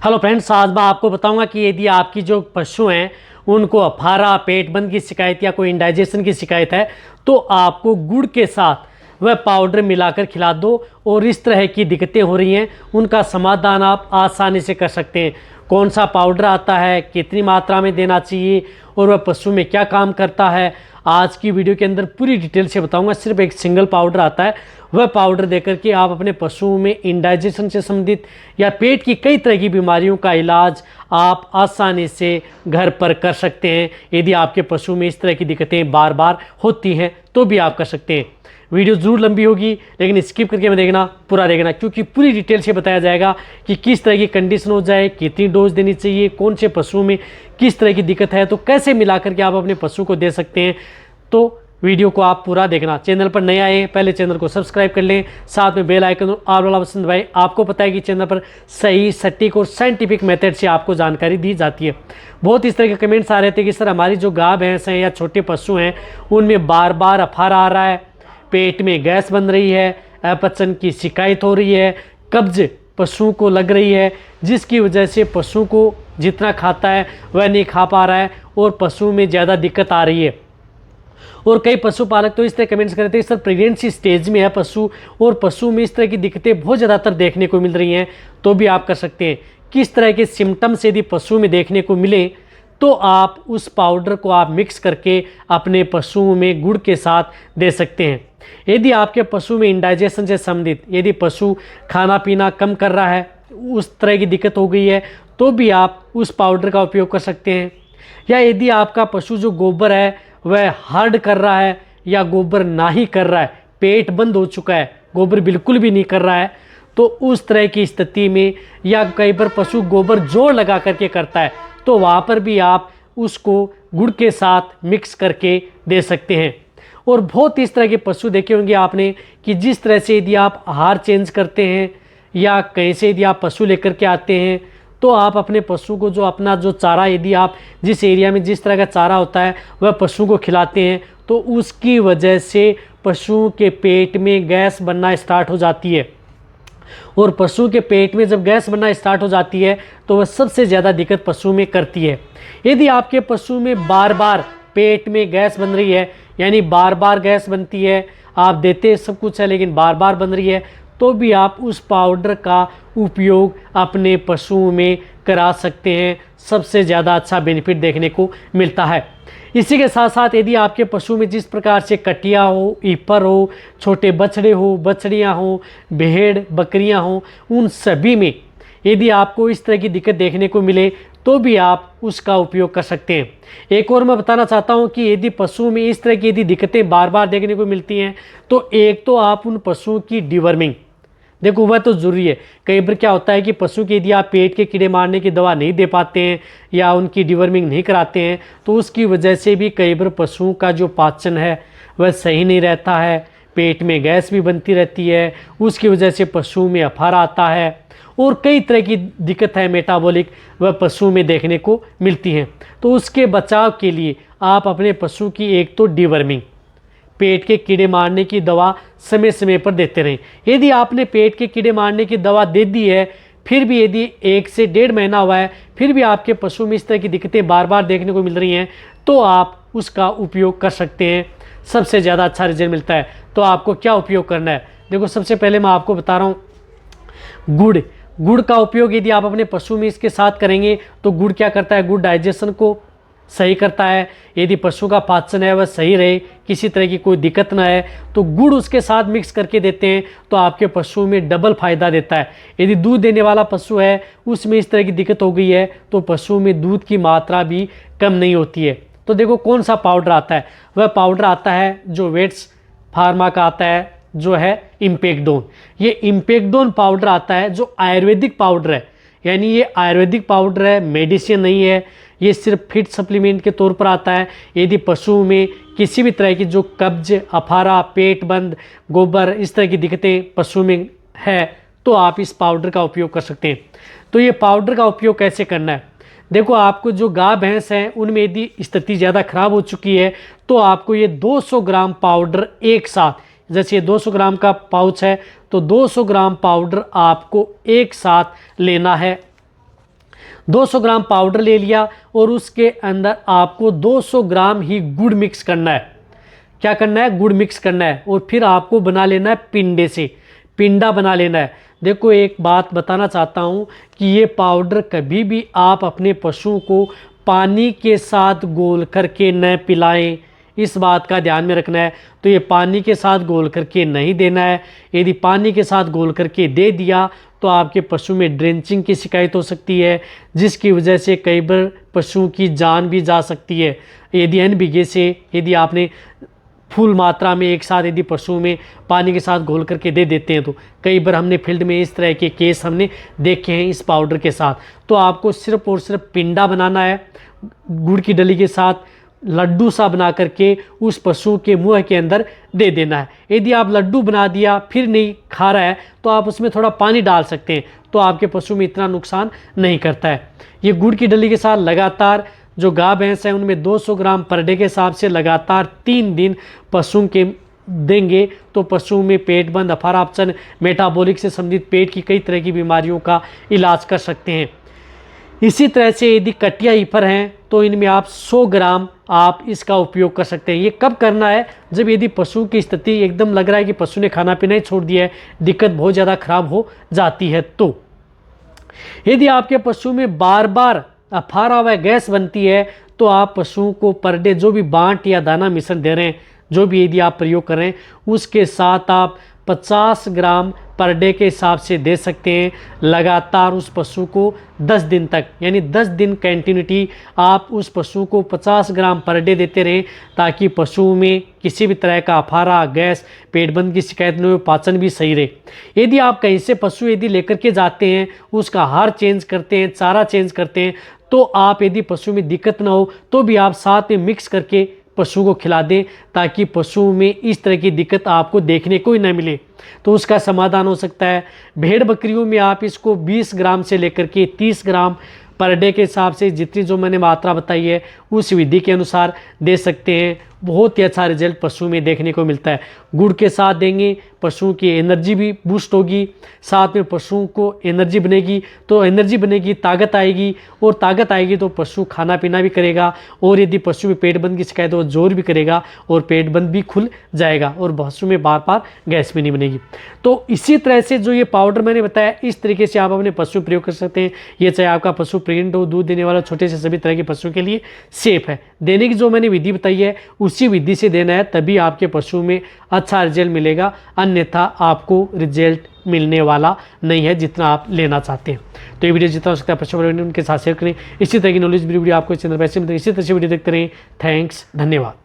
Hello friends, आज मैं आपको बताऊंगा कि यदि आपकी जो पशु हैं उनको अफारा, पेट बंद की शिकायत या कोई इंडाइजेशन की शिकायत है तो आपको गुड़ के साथ वह पाउडर मिलाकर खिला दो और इस तरह की दिक्कतें हो रही हैं उनका समाधान आप आसानी से कर सकते हैं। कौन सा पाउडर आता है, कितनी मात्रा में देना चाहिए और वह पशु में क्या काम करता है, आज की वीडियो के अंदर पूरी डिटेल से बताऊंगा। सिर्फ एक सिंगल पाउडर आता है, वह पाउडर देकर के आप अपने पशुओं में इंडाइजेशन से संबंधित या पेट की कई तरह की बीमारियों का इलाज आप आसानी से घर पर कर सकते हैं। यदि आपके पशु में इस तरह की दिक्कतें बार बार होती हैं तो भी आप कर सकते हैं। वीडियो ज़रूर लंबी होगी लेकिन स्किप करके मैं देखना, पूरा देखना, क्योंकि पूरी डिटेल से बताया जाएगा कि किस तरह की कंडीशन हो जाए, कितनी डोज देनी चाहिए, कौन से पशुओं में किस तरह की दिक्कत है, तो कैसे मिला करके आप अपने पशु को दे सकते हैं। तो वीडियो को आप पूरा देखना। चैनल पर नए आए पहले चैनल को सब्सक्राइब कर लें, साथ में बेल आइकन और ऑल वाला बटन दबाएं। आपको पता है कि चैनल पर सही, सटीक और साइंटिफिक मेथड से आपको जानकारी दी जाती है। बहुत इस तरह के कमेंट्स आ रहे थे कि सर हमारी जो गाय भैंस हैं या छोटे पशु हैं उनमें बार बार अफारा आ रहा है, पेट में गैस बन रही है, अपचन की शिकायत हो रही है, कब्ज पशु को लग रही है, जिसकी वजह से पशु को जितना खाता है वह नहीं खा पा रहा है और पशु में ज़्यादा दिक्कत आ रही है। और कई पशुपालक तो इस तरह कमेंट्स करते हैं सर प्रेगनेंसी स्टेज में है पशु और पशु में इस तरह की दिक्कतें बहुत ज़्यादातर देखने को मिल रही हैं, तो भी आप कर सकते हैं। किस तरह के सिम्टम्स यदि पशु में देखने को मिले तो आप उस पाउडर को आप मिक्स करके अपने पशुओं में गुड़ के साथ दे सकते हैं। यदि आपके पशु में इंडाइजेशन से संबंधित, यदि पशु खाना पीना कम कर रहा है, उस तरह की दिक्कत हो गई है, तो भी आप उस पाउडर का उपयोग कर सकते हैं। या यदि आपका पशु जो गोबर है वह हार्ड कर रहा है या गोबर ना ही कर रहा है, पेट बंद हो चुका है, गोबर बिल्कुल भी नहीं कर रहा है, तो उस तरह की स्थिति में, या कई बार पशु गोबर जोड़ लगा करके करता है, तो वहाँ पर भी आप उसको गुड़ के साथ मिक्स करके दे सकते हैं। और बहुत इस तरह के पशु देखे होंगे आपने कि जिस तरह से यदि आप आहार चेंज करते हैं या कहीं से यदि आप पशु लेकर के आते हैं तो आप अपने पशु को जो अपना जो चारा, यदि आप जिस एरिया में जिस तरह का चारा होता है वह पशु को खिलाते हैं तो उसकी वजह से पशु के पेट में गैस बनना स्टार्ट हो जाती है। और पशु के पेट में जब गैस बनना स्टार्ट हो जाती है तो वह सबसे ज़्यादा दिक्कत पशु में करती है। यदि आपके पशु में बार बार पेट में गैस बन रही है, यानी बार बार गैस बनती है, आप देते सब कुछ है लेकिन बार बार बन रही है, तो भी आप उस पाउडर का उपयोग अपने पशुओं में करा सकते हैं। सबसे ज़्यादा अच्छा बेनिफिट देखने को मिलता है। इसी के साथ साथ यदि आपके पशु में जिस प्रकार से कटिया हो, ईपर हो, छोटे बछड़े हो, बछड़ियाँ हो, भेड़ बकरियाँ हो, उन सभी में यदि आपको इस तरह की दिक्कत देखने को मिले तो भी आप उसका उपयोग कर सकते हैं। एक और मैं बताना चाहता हूं कि यदि पशुओं में इस तरह की यदि दिक्कतें बार बार देखने को मिलती हैं तो एक तो आप उन पशुओं की डिवर्मिंग, देखो वह तो ज़रूरी है। कई बार क्या होता है कि पशु के यदि आप पेट के कीड़े मारने की दवा नहीं दे पाते हैं या उनकी डिवर्मिंग नहीं कराते हैं तो उसकी वजह से भी कई बार पशुओं का जो पाचन है वह सही नहीं रहता है, पेट में गैस भी बनती रहती है, उसकी वजह से पशु में अफारा आता है और कई तरह की दिक्कत है मेटाबॉलिक वह पशु में देखने को मिलती हैं। तो उसके बचाव के लिए आप अपने पशु की एक तो डिवर्मिंग, पेट के कीड़े मारने की दवा समय समय पर देते रहें। यदि आपने पेट के कीड़े मारने की दवा दे दी है फिर भी यदि 1 से 1.5 महीना हुआ है फिर भी आपके पशु में इस तरह की दिक्कतें बार बार देखने को मिल रही हैं तो आप उसका उपयोग कर सकते हैं। सबसे ज़्यादा अच्छा रिजल्ट मिलता है। तो आपको क्या उपयोग करना है, देखो सबसे पहले मैं आपको बता रहा हूँ गुड़ का उपयोग यदि आप अपने पशु में इसके साथ करेंगे तो गुड़ क्या करता है, गुड़ डाइजेशन को सही करता है। यदि पशु का पाचन है वह सही रहे, किसी तरह की कोई दिक्कत ना है, तो गुड़ उसके साथ मिक्स करके देते हैं तो आपके पशु में डबल फायदा देता है। यदि दूध देने वाला पशु है उसमें इस तरह की दिक्कत हो गई है तो पशु में दूध की मात्रा भी कम नहीं होती है। तो देखो कौन सा पाउडर आता है, वह पाउडर आता है जो वेट्स फार्मा का आता है, जो है इम्पेक्डोन। ये इम्पेक्डोन पाउडर आता है जो आयुर्वेदिक पाउडर है, यानी ये आयुर्वेदिक पाउडर है, मेडिसिन नहीं है, ये सिर्फ फिट सप्लीमेंट के तौर पर आता है। यदि पशु में किसी भी तरह की जो कब्ज, अफारा, पेट बंद, गोबर, इस तरह की दिक्कतें पशु में है तो आप इस पाउडर का उपयोग कर सकते हैं। तो ये पाउडर का उपयोग कैसे करना है, देखो आपको जो गाय भैंस हैं उनमें यदि स्थिति ज़्यादा खराब हो चुकी है तो आपको ये 200 ग्राम पाउडर एक साथ, जैसे 200 ग्राम का पाउच है तो 200 ग्राम पाउडर आपको एक साथ लेना है। 200 ग्राम पाउडर ले लिया और उसके अंदर आपको 200 ग्राम ही गुड़ मिक्स करना है। क्या करना है? गुड़ मिक्स करना है और फिर आपको बना लेना है पिंडे से, पिंडा बना लेना है। देखो एक बात बताना चाहता हूँ कि ये पाउडर कभी भी आप अपने पशुओं को पानी के साथ घोल करके न पिलाएं, इस बात का ध्यान में रखना है। तो ये पानी के साथ घोल करके नहीं देना है। यदि पानी के साथ घोल करके दे दिया तो आपके पशु में ड्रेंचिंग की शिकायत हो सकती है, जिसकी वजह से कई बार पशुओं की जान भी जा सकती है। यदि NBK से यदि आपने फुल मात्रा में एक साथ यदि पशुओं में पानी के साथ घोल करके दे देते हैं तो कई बार हमने फील्ड में इस तरह के केस हमने देखे हैं इस पाउडर के साथ। तो आपको सिर्फ और सिर्फ पिंडा बनाना है, गुड़ की डली के साथ लड्डू सा बना करके उस पशु के मुंह के अंदर दे देना है। यदि आप लड्डू बना दिया फिर नहीं खा रहा है तो आप उसमें थोड़ा पानी डाल सकते हैं, तो आपके पशु में इतना नुकसान नहीं करता है। ये गुड़ की डली के साथ लगातार जो गाय भैंस है उनमें 200 ग्राम पर डे के हिसाब से लगातार 3 दिन पशुओं के देंगे तो पशुओं में पेट बंद, अफारा अपचन, मेटाबॉलिक से संबंधित पेट की कई तरह की बीमारियों का इलाज कर सकते हैं। इसी तरह से यदि कटिया हीफर हैं तो इनमें आप 100 ग्राम आप इसका उपयोग कर सकते हैं। ये कब करना है? जब यदि पशु की स्थिति एकदम लग रहा है कि पशु ने खाना पीना ही छोड़ दिया है, दिक्कत बहुत ज़्यादा खराब हो जाती है। तो यदि आपके पशु में बार बार अफारा व गैस बनती है तो आप पशुओं को पर डे जो भी बांट या दाना मिश्रण दे रहे हैं, जो भी यदि आप प्रयोग कर रहे हैं, उसके साथ आप 50 ग्राम पर डे के हिसाब से दे सकते हैं लगातार उस पशु को 10 दिन तक। यानी 10 दिन कंटिन्यूटी आप उस पशु को 50 ग्राम पर डे देते रहें ताकि पशुओं में किसी भी तरह का अफारा, गैस, पेट बंद की शिकायत न हो, पाचन भी सही रहे। यदि आप कहीं से पशु यदि लेकर के जाते हैं, उसका आहार चेंज करते हैं, चारा चेंज करते हैं, तो आप यदि पशु में दिक्कत ना हो तो भी आप साथ में मिक्स करके पशु को खिला दें ताकि पशुओं में इस तरह की दिक्कत आपको देखने को ही न मिले, तो उसका समाधान हो सकता है। भेड़ बकरियों में आप इसको 20 ग्राम से लेकर के 30 ग्राम पर डे के हिसाब से जितनी जो मैंने मात्रा बताई है उस विधि के अनुसार दे सकते हैं। बहुत ही अच्छा रिजल्ट पशु में देखने को मिलता है। गुड़ के साथ देंगे, पशुओं की एनर्जी भी बूस्ट होगी, साथ में पशुओं को एनर्जी बनेगी, तो एनर्जी बनेगी, ताकत आएगी, और ताकत आएगी तो पशु खाना पीना भी करेगा, और यदि पशु में पेट बंद की शिकायत हो जोर भी करेगा और पेट बंद भी खुल जाएगा और पशु में बार बार गैस भी नहीं बनेगी। तो इसी तरह से जो ये पाउडर मैंने बताया, इस तरीके से आप अपने पशु प्रयोग कर सकते हैं। ये चाहे आपका पशु प्रेग्नेंट हो, दूध देने वाला, छोटे से सभी तरह के पशुओं के लिए सेफ है। देने की जो मैंने विधि बताई है उसी विधि से देना है, तभी आपके पशु में अच्छा रिजल्ट मिलेगा, अन्यथा आपको रिजल्ट मिलने वाला नहीं है जितना आप लेना चाहते हैं। तो ये वीडियो जितना हो सकता है पशु उनके साथ शेयर करें। इसी तरह की नॉलेज वीडियो आपको चैनल पर ऐसे मिलते हैं। इसी तरह से वीडियो देखते रहें। थैंक्स, धन्यवाद।